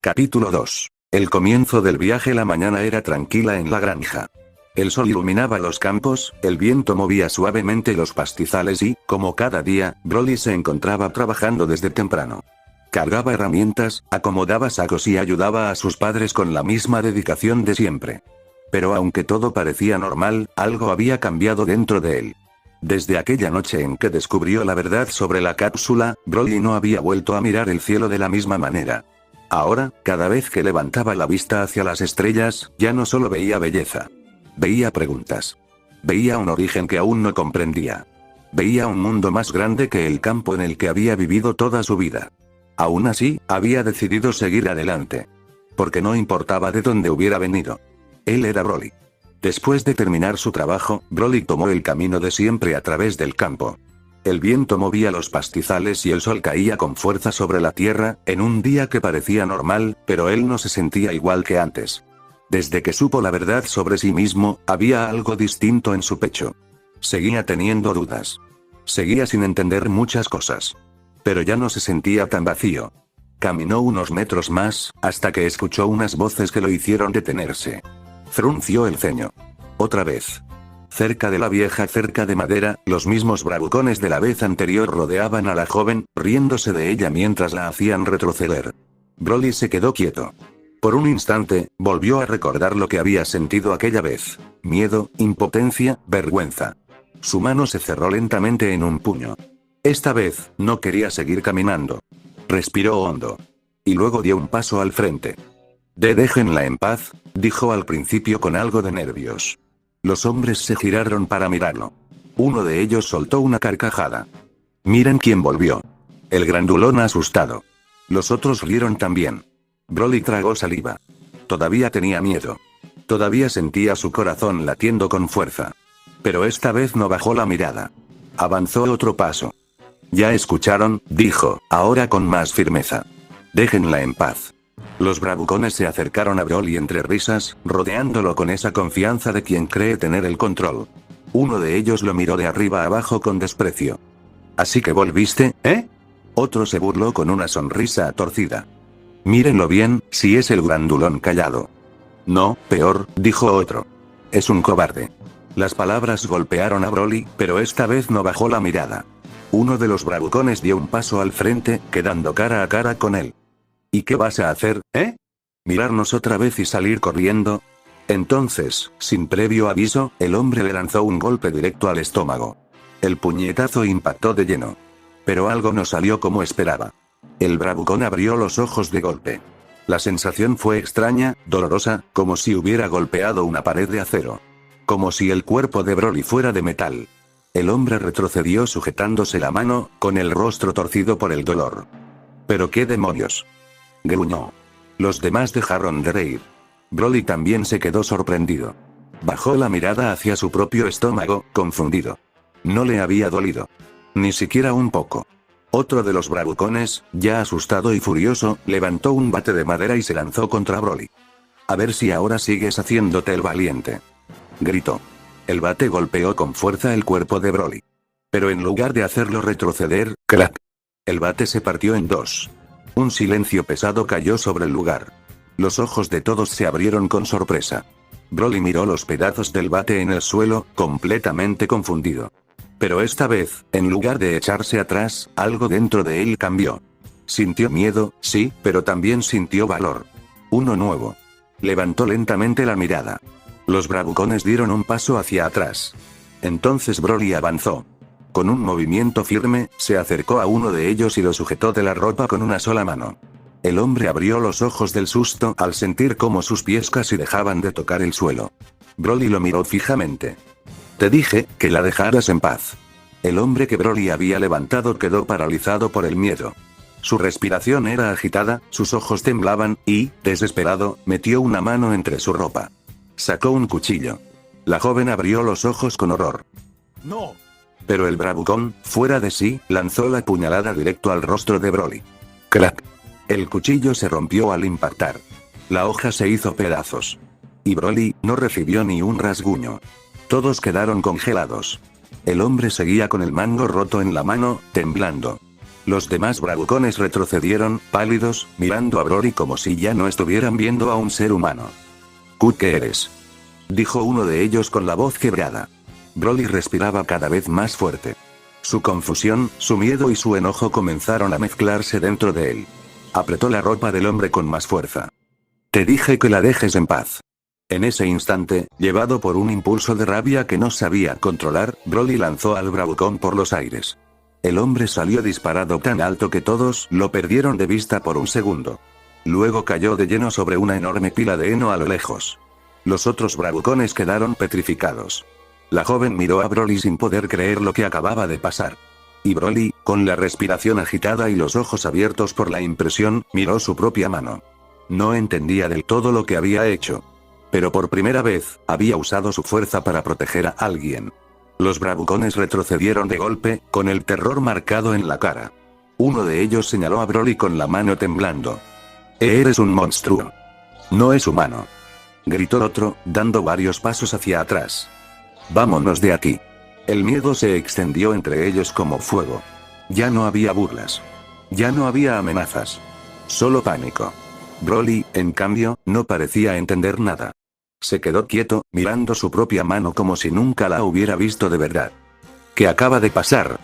Capítulo 2. El comienzo del viaje. La mañana era tranquila en la granja. El sol iluminaba los campos, el viento movía suavemente los pastizales y, como cada día, Broly se encontraba trabajando desde temprano. Cargaba herramientas, acomodaba sacos y ayudaba a sus padres con la misma dedicación de siempre. Pero aunque todo parecía normal, algo había cambiado dentro de él. Desde aquella noche en que descubrió la verdad sobre la cápsula, Broly no había vuelto a mirar el cielo de la misma manera. Ahora, cada vez que levantaba la vista hacia las estrellas, ya no solo veía belleza. Veía preguntas. Veía un origen que aún no comprendía. Veía un mundo más grande que el campo en el que había vivido toda su vida. Aún así, había decidido seguir adelante. Porque no importaba de dónde hubiera venido. Él era Broly. Después de terminar su trabajo, Broly tomó el camino de siempre a través del campo. El viento movía los pastizales y el sol caía con fuerza sobre la tierra, en un día que parecía normal, pero él no se sentía igual que antes. Desde que supo la verdad sobre sí mismo, había algo distinto en su pecho. Seguía teniendo dudas. Seguía sin entender muchas cosas. Pero ya no se sentía tan vacío. Caminó unos metros más, hasta que escuchó unas voces que lo hicieron detenerse. Frunció el ceño. Otra vez. Cerca de la vieja cerca de madera, los mismos bravucones de la vez anterior rodeaban a la joven, riéndose de ella mientras la hacían retroceder. Broly se quedó quieto. Por un instante, volvió a recordar lo que había sentido aquella vez. Miedo, impotencia, vergüenza. Su mano se cerró lentamente en un puño. Esta vez, no quería seguir caminando. Respiró hondo. Y luego dio un paso al frente. Déjenla en paz, dijo al principio con algo de nervios. Los hombres se giraron para mirarlo. Uno de ellos soltó una carcajada. Miren quién volvió. El grandulón asustado. Los otros rieron también. Broly tragó saliva. Todavía tenía miedo. Todavía sentía su corazón latiendo con fuerza. Pero esta vez no bajó la mirada. Avanzó otro paso. Ya escucharon, dijo, ahora con más firmeza. Déjenla en paz. Los bravucones se acercaron a Broly entre risas, rodeándolo con esa confianza de quien cree tener el control. Uno de ellos lo miró de arriba abajo con desprecio. ¿Así que volviste, eh? Otro se burló con una sonrisa torcida. Mírenlo bien, si es el grandulón callado. No, peor, dijo otro. Es un cobarde. Las palabras golpearon a Broly, pero esta vez no bajó la mirada. Uno de los bravucones dio un paso al frente, quedando cara a cara con él. ¿Y qué vas a hacer, eh? ¿Mirarnos otra vez y salir corriendo? Entonces, sin previo aviso, el hombre le lanzó un golpe directo al estómago. El puñetazo impactó de lleno. Pero algo no salió como esperaba. El bravucón abrió los ojos de golpe. La sensación fue extraña, dolorosa, como si hubiera golpeado una pared de acero. Como si el cuerpo de Broly fuera de metal. El hombre retrocedió sujetándose la mano, con el rostro torcido por el dolor. ¿Pero qué demonios? Gruñó. Los demás dejaron de reír. Broly también se quedó sorprendido. Bajó la mirada hacia su propio estómago, confundido. No le había dolido. Ni siquiera un poco. Otro de los bravucones, ya asustado y furioso, levantó un bate de madera y se lanzó contra Broly. A ver si ahora sigues haciéndote el valiente. Gritó. El bate golpeó con fuerza el cuerpo de Broly. Pero en lugar de hacerlo retroceder, ¡crack! El bate se partió en dos. Un silencio pesado cayó sobre el lugar. Los ojos de todos se abrieron con sorpresa. Broly miró los pedazos del bate en el suelo, completamente confundido. Pero esta vez, en lugar de echarse atrás, algo dentro de él cambió. Sintió miedo, sí, pero también sintió valor. Uno nuevo. Levantó lentamente la mirada. Los bravucones dieron un paso hacia atrás. Entonces Broly avanzó. Con un movimiento firme, se acercó a uno de ellos y lo sujetó de la ropa con una sola mano. El hombre abrió los ojos del susto al sentir cómo sus pies casi dejaban de tocar el suelo. Broly lo miró fijamente. Te dije que la dejaras en paz. El hombre que Broly había levantado quedó paralizado por el miedo. Su respiración era agitada, sus ojos temblaban, y, desesperado, metió una mano entre su ropa. Sacó un cuchillo. La joven abrió los ojos con horror. ¡No! Pero el bravucón, fuera de sí, lanzó la puñalada directo al rostro de Broly. ¡Crack! El cuchillo se rompió al impactar. La hoja se hizo pedazos. Y Broly no recibió ni un rasguño. Todos quedaron congelados. El hombre seguía con el mango roto en la mano, temblando. Los demás bravucones retrocedieron, pálidos, mirando a Broly como si ya no estuvieran viendo a un ser humano. ¿Qué eres?, dijo uno de ellos con la voz quebrada. Broly respiraba cada vez más fuerte. Su confusión, su miedo y su enojo comenzaron a mezclarse dentro de él. Apretó la ropa del hombre con más fuerza. Te dije que la dejes en paz. En ese instante, llevado por un impulso de rabia que no sabía controlar, Broly lanzó al bravucón por los aires. El hombre salió disparado tan alto que todos lo perdieron de vista por un segundo. Luego cayó de lleno sobre una enorme pila de heno a lo lejos. Los otros bravucones quedaron petrificados. La joven miró a Broly sin poder creer lo que acababa de pasar. Y Broly, con la respiración agitada y los ojos abiertos por la impresión, miró su propia mano. No entendía del todo lo que había hecho. Pero por primera vez, había usado su fuerza para proteger a alguien. Los bravucones retrocedieron de golpe, con el terror marcado en la cara. Uno de ellos señaló a Broly con la mano temblando. Eres un monstruo. No es humano, gritó otro, dando varios pasos hacia atrás. Vámonos de aquí. El miedo se extendió entre ellos como fuego. Ya no había burlas. Ya no había amenazas. Solo pánico. Broly, en cambio, no parecía entender nada. Se quedó quieto, mirando su propia mano como si nunca la hubiera visto de verdad. ¿Qué acaba de pasar?,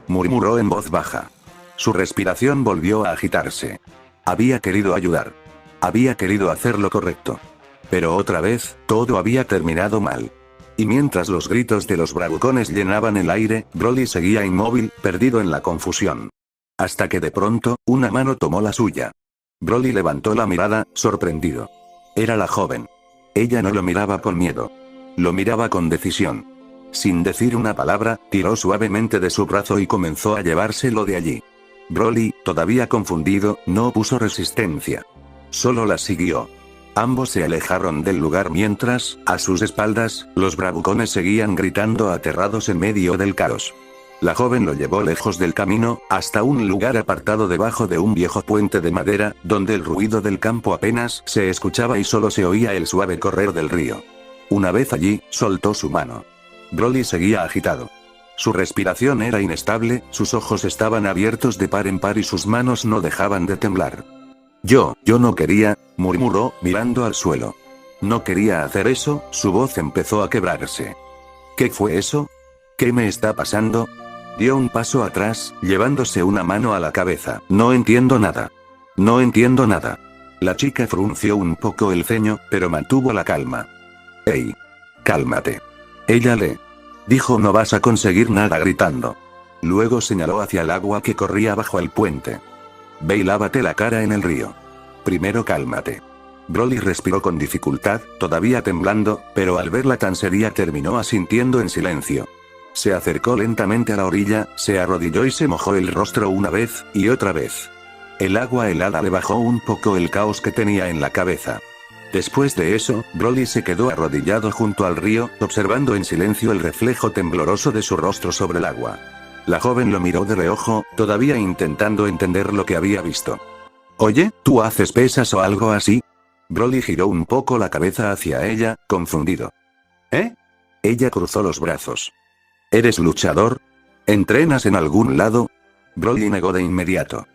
murmuró en voz baja. Su respiración volvió a agitarse. Había querido ayudar. Había querido hacer lo correcto. Pero otra vez, todo había terminado mal. Y mientras los gritos de los bravucones llenaban el aire, Broly seguía inmóvil, perdido en la confusión. Hasta que de pronto, una mano tomó la suya. Broly levantó la mirada, sorprendido. Era la joven. Ella no lo miraba con miedo. Lo miraba con decisión. Sin decir una palabra, tiró suavemente de su brazo y comenzó a llevárselo de allí. Broly, todavía confundido, no opuso resistencia. Solo la siguió. Ambos se alejaron del lugar mientras, a sus espaldas, los bravucones seguían gritando aterrados en medio del caos. La joven lo llevó lejos del camino, hasta un lugar apartado debajo de un viejo puente de madera, donde el ruido del campo apenas se escuchaba y solo se oía el suave correr del río. Una vez allí, soltó su mano. Broly seguía agitado. Su respiración era inestable, sus ojos estaban abiertos de par en par y sus manos no dejaban de temblar. Yo no quería, murmuró, mirando al suelo. No quería hacer eso, su voz empezó a quebrarse. ¿Qué fue eso? ¿Qué me está pasando? Dio un paso atrás, llevándose una mano a la cabeza. No entiendo nada. No entiendo nada. La chica frunció un poco el ceño, pero mantuvo la calma. Hey. Cálmate. Ella le dijo no vas a conseguir nada gritando. Luego señaló hacia el agua que corría bajo el puente. Ve y lávate la cara en el río. Primero cálmate. Broly respiró con dificultad, todavía temblando, pero al verla tan seria terminó asintiendo en silencio. Se acercó lentamente a la orilla, se arrodilló y se mojó el rostro una vez, y otra vez. El agua helada le bajó un poco el caos que tenía en la cabeza. Después de eso, Broly se quedó arrodillado junto al río, observando en silencio el reflejo tembloroso de su rostro sobre el agua. La joven lo miró de reojo, todavía intentando entender lo que había visto. Oye, ¿tú haces pesas o algo así? Broly giró un poco la cabeza hacia ella, confundido. ¿Eh? Ella cruzó los brazos. ¿Eres luchador? ¿Entrenas en algún lado? Broly negó de inmediato.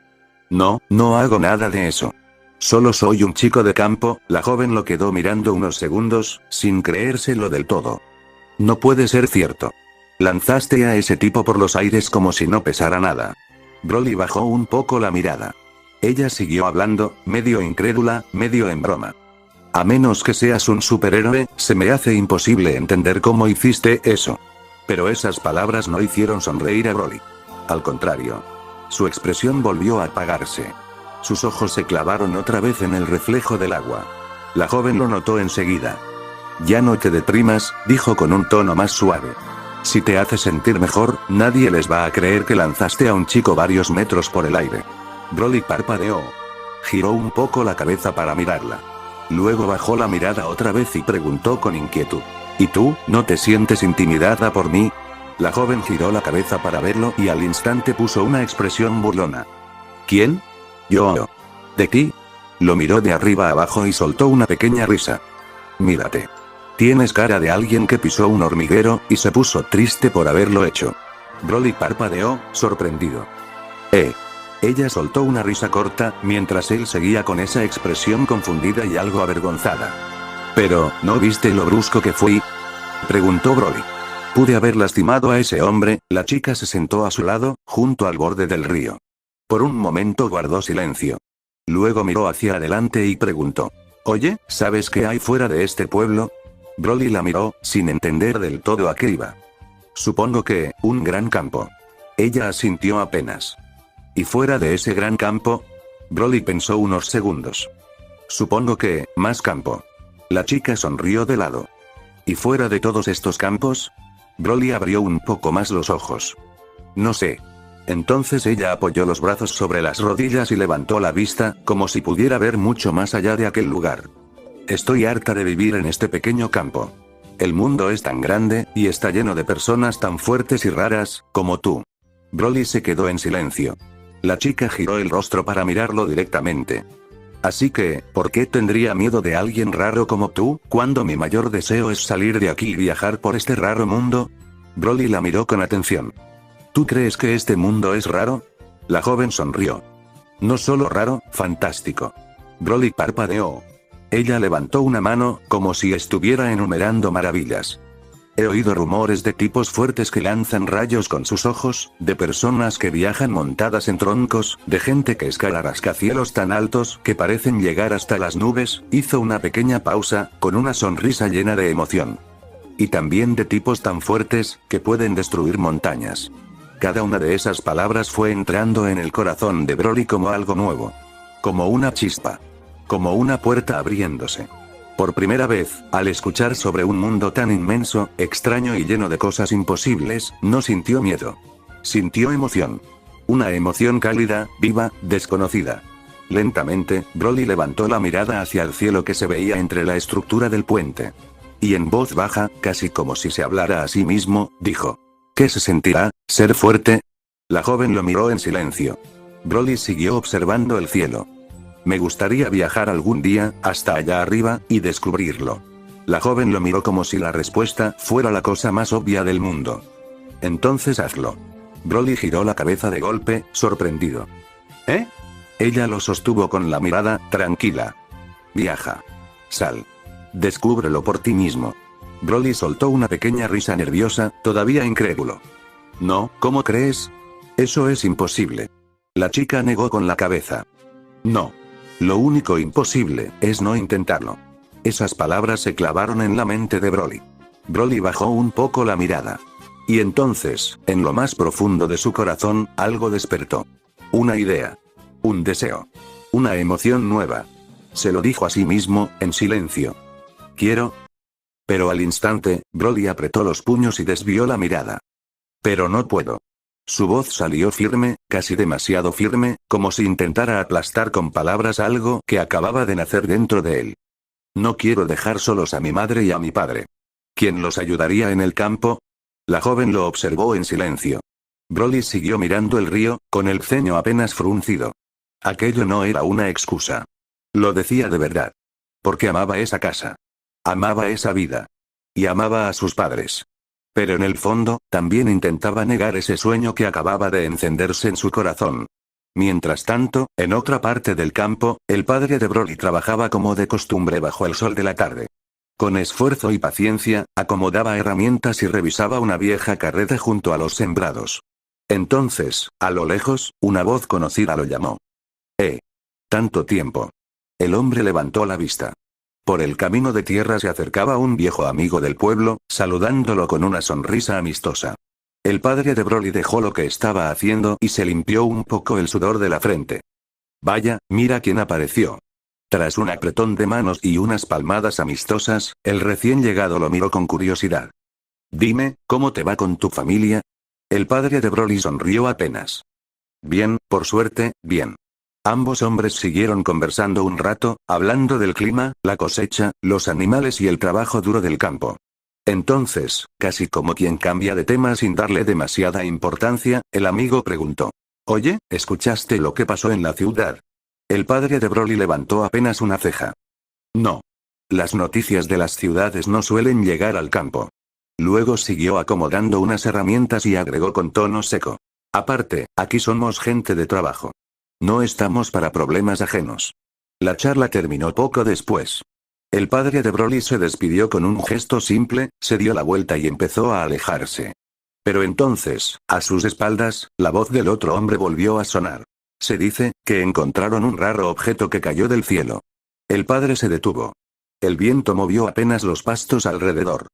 No hago nada de eso. Solo soy un chico de campo. La joven lo quedó mirando unos segundos, sin creérselo del todo. No puede ser cierto. Lanzaste a ese tipo por los aires como si no pesara nada. Broly bajó un poco la mirada. Ella siguió hablando, medio incrédula, medio en broma. A menos que seas un superhéroe, se me hace imposible entender cómo hiciste eso. Pero esas palabras no hicieron sonreír a Broly. Al contrario. Su expresión volvió a apagarse. Sus ojos se clavaron otra vez en el reflejo del agua. La joven lo notó enseguida. Ya no te deprimas, dijo con un tono más suave. Si te hace sentir mejor, nadie les va a creer que lanzaste a un chico varios metros por el aire. Broly parpadeó. Giró un poco la cabeza para mirarla. Luego bajó la mirada otra vez y preguntó con inquietud. ¿Y tú, no te sientes intimidada por mí? La joven giró la cabeza para verlo y al instante puso una expresión burlona. ¿Quién? Yo. ¿De ti? Lo miró de arriba abajo y soltó una pequeña risa. Mírate. Tienes cara de alguien que pisó un hormiguero, y se puso triste por haberlo hecho. Broly parpadeó, sorprendido. ¿Eh? Ella soltó una risa corta, mientras él seguía con esa expresión confundida y algo avergonzada. «Pero, ¿no viste lo brusco que fui?», preguntó Broly. «Pude haber lastimado a ese hombre». La chica se sentó a su lado, junto al borde del río. Por un momento guardó silencio. Luego miró hacia adelante y preguntó: «Oye, ¿sabes qué hay fuera de este pueblo?». Broly la miró, sin entender del todo a qué iba. «Supongo que, un gran campo». Ella asintió apenas. «¿Y fuera de ese gran campo?». Broly pensó unos segundos. «Supongo que, más campo». La chica sonrió de lado. «¿Y fuera de todos estos campos?». Broly abrió un poco más los ojos. «No sé». Entonces ella apoyó los brazos sobre las rodillas y levantó la vista, como si pudiera ver mucho más allá de aquel lugar. «Estoy harta de vivir en este pequeño campo. El mundo es tan grande, y está lleno de personas tan fuertes y raras, como tú». Broly se quedó en silencio. La chica giró el rostro para mirarlo directamente. «Así que, ¿por qué tendría miedo de alguien raro como tú, cuando mi mayor deseo es salir de aquí y viajar por este raro mundo?». Broly la miró con atención. «¿Tú crees que este mundo es raro?». La joven sonrió. «No solo raro, fantástico». Broly parpadeó. Ella levantó una mano, como si estuviera enumerando maravillas. «He oído rumores de tipos fuertes que lanzan rayos con sus ojos, de personas que viajan montadas en troncos, de gente que escala rascacielos tan altos que parecen llegar hasta las nubes». Hizo una pequeña pausa, con una sonrisa llena de emoción. «Y también de tipos tan fuertes, que pueden destruir montañas». Cada una de esas palabras fue entrando en el corazón de Broly como algo nuevo. Como una chispa. Como una puerta abriéndose. Por primera vez, al escuchar sobre un mundo tan inmenso, extraño y lleno de cosas imposibles, no sintió miedo. Sintió emoción. Una emoción cálida, viva, desconocida. Lentamente, Broly levantó la mirada hacia el cielo que se veía entre la estructura del puente. Y en voz baja, casi como si se hablara a sí mismo, dijo: «¿Qué se sentirá, ser fuerte?». La joven lo miró en silencio. Broly siguió observando el cielo. «Me gustaría viajar algún día, hasta allá arriba, y descubrirlo». La joven lo miró como si la respuesta fuera la cosa más obvia del mundo. «Entonces hazlo». Broly giró la cabeza de golpe, sorprendido. «¿Eh?». Ella lo sostuvo con la mirada, tranquila. «Viaja. Sal. Descúbrelo por ti mismo». Broly soltó una pequeña risa nerviosa, todavía incrédulo. «No, ¿cómo crees? Eso es imposible». La chica negó con la cabeza. «No. Lo único imposible, es no intentarlo». Esas palabras se clavaron en la mente de Broly. Broly bajó un poco la mirada. Y entonces, en lo más profundo de su corazón, algo despertó. Una idea. Un deseo. Una emoción nueva. Se lo dijo a sí mismo, en silencio. «Quiero». Pero al instante, Broly apretó los puños y desvió la mirada. «Pero no puedo». Su voz salió firme, casi demasiado firme, como si intentara aplastar con palabras algo que acababa de nacer dentro de él. «No quiero dejar solos a mi madre y a mi padre». «¿Quién los ayudaría en el campo?». La joven lo observó en silencio. Broly siguió mirando el río, con el ceño apenas fruncido. Aquello no era una excusa. Lo decía de verdad. Porque amaba esa casa. Amaba esa vida. Y amaba a sus padres. Pero en el fondo, también intentaba negar ese sueño que acababa de encenderse en su corazón. Mientras tanto, en otra parte del campo, el padre de Broly trabajaba como de costumbre bajo el sol de la tarde. Con esfuerzo y paciencia, acomodaba herramientas y revisaba una vieja carreta junto a los sembrados. Entonces, a lo lejos, una voz conocida lo llamó. Tanto tiempo. El hombre levantó la vista. Por el camino de tierra se acercaba un viejo amigo del pueblo, saludándolo con una sonrisa amistosa. El padre de Broly dejó lo que estaba haciendo y se limpió un poco el sudor de la frente. «Vaya, mira quién apareció». Tras un apretón de manos y unas palmadas amistosas, el recién llegado lo miró con curiosidad. «Dime, ¿cómo te va con tu familia?». El padre de Broly sonrió apenas. «Bien, por suerte, bien». Ambos hombres siguieron conversando un rato, hablando del clima, la cosecha, los animales y el trabajo duro del campo. Entonces, casi como quien cambia de tema sin darle demasiada importancia, el amigo preguntó: «Oye, ¿escuchaste lo que pasó en la ciudad?». El padre de Broly levantó apenas una ceja. «No. Las noticias de las ciudades no suelen llegar al campo». Luego siguió acomodando unas herramientas y agregó con tono seco: Aparte, aquí somos gente de trabajo. No estamos para problemas ajenos. La charla terminó poco después. El padre de Broly se despidió con un gesto simple, se dio la vuelta y empezó a alejarse. Pero entonces, a sus espaldas, la voz del otro hombre volvió a sonar. Se dice, que encontraron un raro objeto que cayó del cielo. El padre se detuvo. El viento movió apenas los pastos alrededor.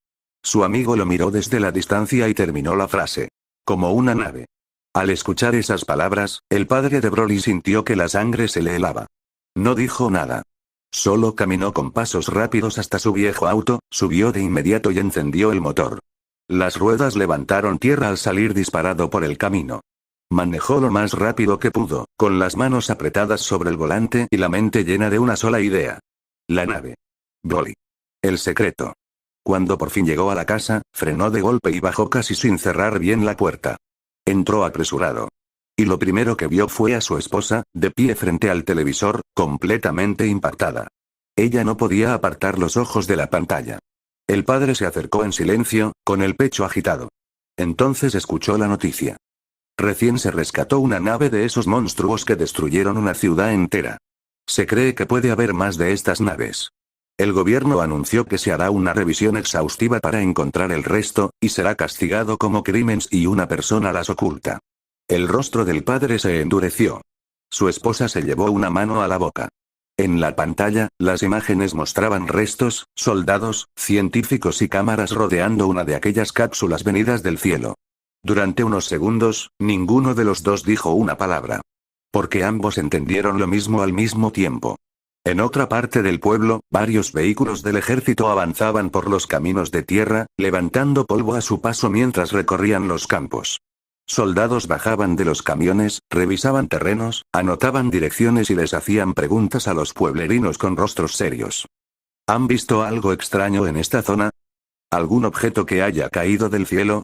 Su amigo lo miró desde la distancia y terminó la frase. Como una nave. Al escuchar esas palabras, el padre de Broly sintió que la sangre se le helaba. No dijo nada. Solo caminó con pasos rápidos hasta su viejo auto, subió de inmediato y encendió el motor. Las ruedas levantaron tierra al salir disparado por el camino. Manejó lo más rápido que pudo, con las manos apretadas sobre el volante y la mente llena de una sola idea. La nave. Broly. El secreto. Cuando por fin llegó a la casa, frenó de golpe y bajó casi sin cerrar bien la puerta. Entró apresurado. Y lo primero que vio fue a su esposa, de pie frente al televisor, completamente impactada. Ella no podía apartar los ojos de la pantalla. El padre se acercó en silencio, con el pecho agitado. Entonces escuchó la noticia. Recién se rescató una nave de esos monstruos que destruyeron una ciudad entera. Se cree que puede haber más de estas naves. El gobierno anunció que se hará una revisión exhaustiva para encontrar el resto, y será castigado como crímenes y una persona las oculta. El rostro del padre se endureció. Su esposa se llevó una mano a la boca. En la pantalla, las imágenes mostraban restos, soldados, científicos y cámaras rodeando una de aquellas cápsulas venidas del cielo. Durante unos segundos, ninguno de los dos dijo una palabra. Porque ambos entendieron lo mismo al mismo tiempo. En otra parte del pueblo, varios vehículos del ejército avanzaban por los caminos de tierra, levantando polvo a su paso mientras recorrían los campos. Soldados bajaban de los camiones, revisaban terrenos, anotaban direcciones y les hacían preguntas a los pueblerinos con rostros serios. ¿Han visto algo extraño en esta zona? ¿Algún objeto que haya caído del cielo?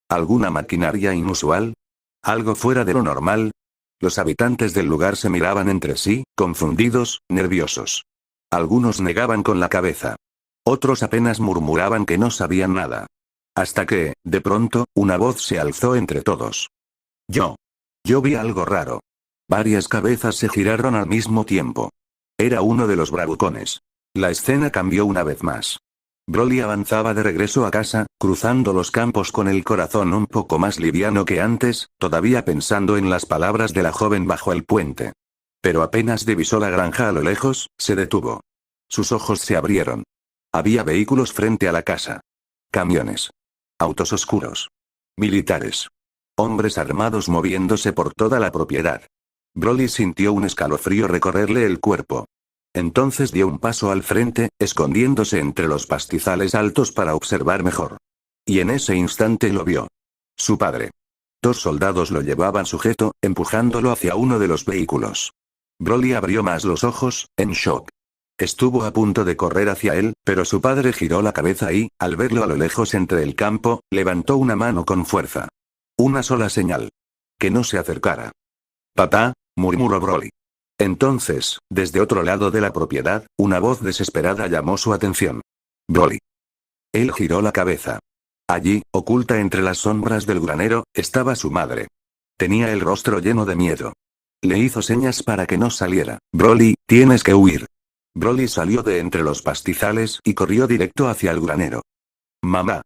¿Alguna maquinaria inusual? ¿Algo fuera de lo normal? Los habitantes del lugar se miraban entre sí, confundidos, nerviosos. Algunos negaban con la cabeza. Otros apenas murmuraban que no sabían nada. Hasta que, de pronto, una voz se alzó entre todos. Yo vi algo raro. Varias cabezas se giraron al mismo tiempo. Era uno de los bravucones. La escena cambió una vez más. Broly avanzaba de regreso a casa, cruzando los campos con el corazón un poco más liviano que antes, todavía pensando en las palabras de la joven bajo el puente. Pero apenas divisó la granja a lo lejos, se detuvo. Sus ojos se abrieron. Había vehículos frente a la casa. Camiones. Autos oscuros. Militares. Hombres armados moviéndose por toda la propiedad. Broly sintió un escalofrío recorrerle el cuerpo. Entonces dio un paso al frente, escondiéndose entre los pastizales altos para observar mejor. Y en ese instante lo vio. Su padre. Dos soldados lo llevaban sujeto, empujándolo hacia uno de los vehículos. Broly abrió más los ojos, en shock. Estuvo a punto de correr hacia él, pero su padre giró la cabeza y, al verlo a lo lejos entre el campo, levantó una mano con fuerza. Una sola señal. Que no se acercara. «Papá», murmuró Broly. Entonces, desde otro lado de la propiedad, una voz desesperada llamó su atención. «Broly». Él giró la cabeza. Allí, oculta entre las sombras del granero, estaba su madre. Tenía el rostro lleno de miedo. Le hizo señas para que no saliera. «Broly, tienes que huir». Broly salió de entre los pastizales y corrió directo hacia el granero. «Mamá».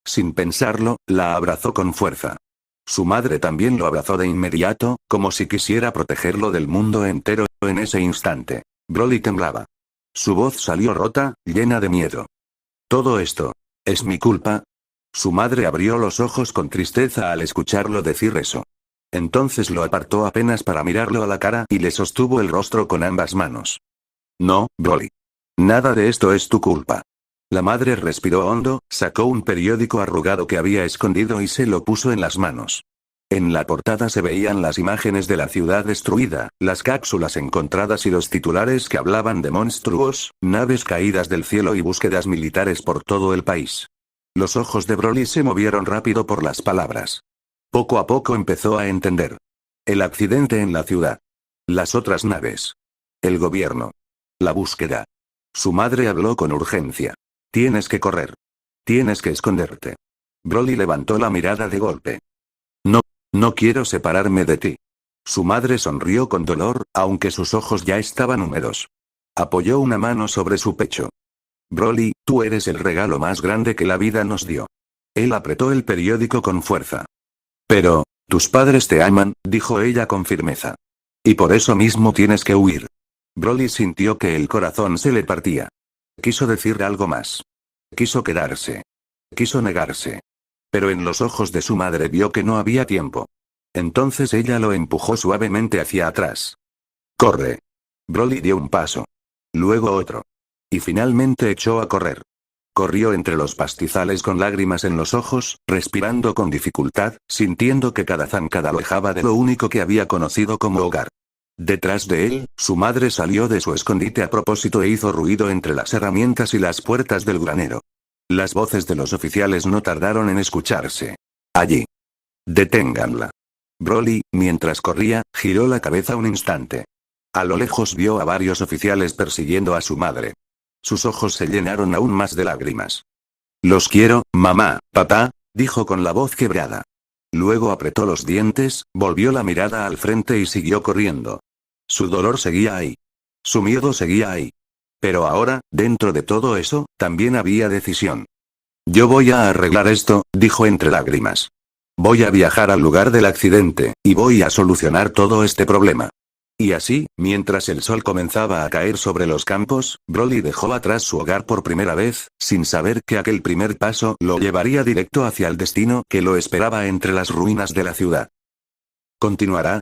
Sin pensarlo, la abrazó con fuerza. Su madre también lo abrazó de inmediato, como si quisiera protegerlo del mundo entero. En ese instante, Broly temblaba. Su voz salió rota, llena de miedo. «¿Todo esto es mi culpa?». Su madre abrió los ojos con tristeza al escucharlo decir eso. Entonces lo apartó apenas para mirarlo a la cara y le sostuvo el rostro con ambas manos. «No, Broly. Nada de esto es tu culpa». La madre respiró hondo, sacó un periódico arrugado que había escondido y se lo puso en las manos. En la portada se veían las imágenes de la ciudad destruida, las cápsulas encontradas y los titulares que hablaban de monstruos, naves caídas del cielo y búsquedas militares por todo el país. Los ojos de Broly se movieron rápido por las palabras. Poco a poco empezó a entender. El accidente en la ciudad. Las otras naves. El gobierno. La búsqueda. Su madre habló con urgencia. «Tienes que correr. Tienes que esconderte». Broly levantó la mirada de golpe. «No No quiero separarme de ti. Su madre sonrió con dolor, aunque sus ojos ya estaban húmedos. Apoyó una mano sobre su pecho. Broly, tú eres el regalo más grande que la vida nos dio. Él apretó el periódico con fuerza. Pero, tus padres te aman, dijo ella con firmeza. Y por eso mismo tienes que huir. Broly sintió que el corazón se le partía. Quiso decir algo más. Quiso quedarse. Quiso negarse. Pero en los ojos de su madre vio que no había tiempo. Entonces ella lo empujó suavemente hacia atrás. ¡Corre! Broly dio un paso. Luego otro. Y finalmente echó a correr. Corrió entre los pastizales con lágrimas en los ojos, respirando con dificultad, sintiendo que cada zancada lo alejaba de lo único que había conocido como hogar. Detrás de él, su madre salió de su escondite a propósito e hizo ruido entre las herramientas y las puertas del granero. Las voces de los oficiales no tardaron en escucharse. Allí. Deténganla. Broly, mientras corría, giró la cabeza un instante. A lo lejos vio a varios oficiales persiguiendo a su madre. Sus ojos se llenaron aún más de lágrimas. Los quiero, mamá, papá, dijo con la voz quebrada. Luego apretó los dientes, volvió la mirada al frente y siguió corriendo. Su dolor seguía ahí. Su miedo seguía ahí. Pero ahora, dentro de todo eso, también había decisión. Yo voy a arreglar esto, dijo entre lágrimas. Voy a viajar al lugar del accidente, y voy a solucionar todo este problema. Y así, mientras el sol comenzaba a caer sobre los campos, Broly dejó atrás su hogar por primera vez, sin saber que aquel primer paso lo llevaría directo hacia el destino que lo esperaba entre las ruinas de la ciudad. Continuará.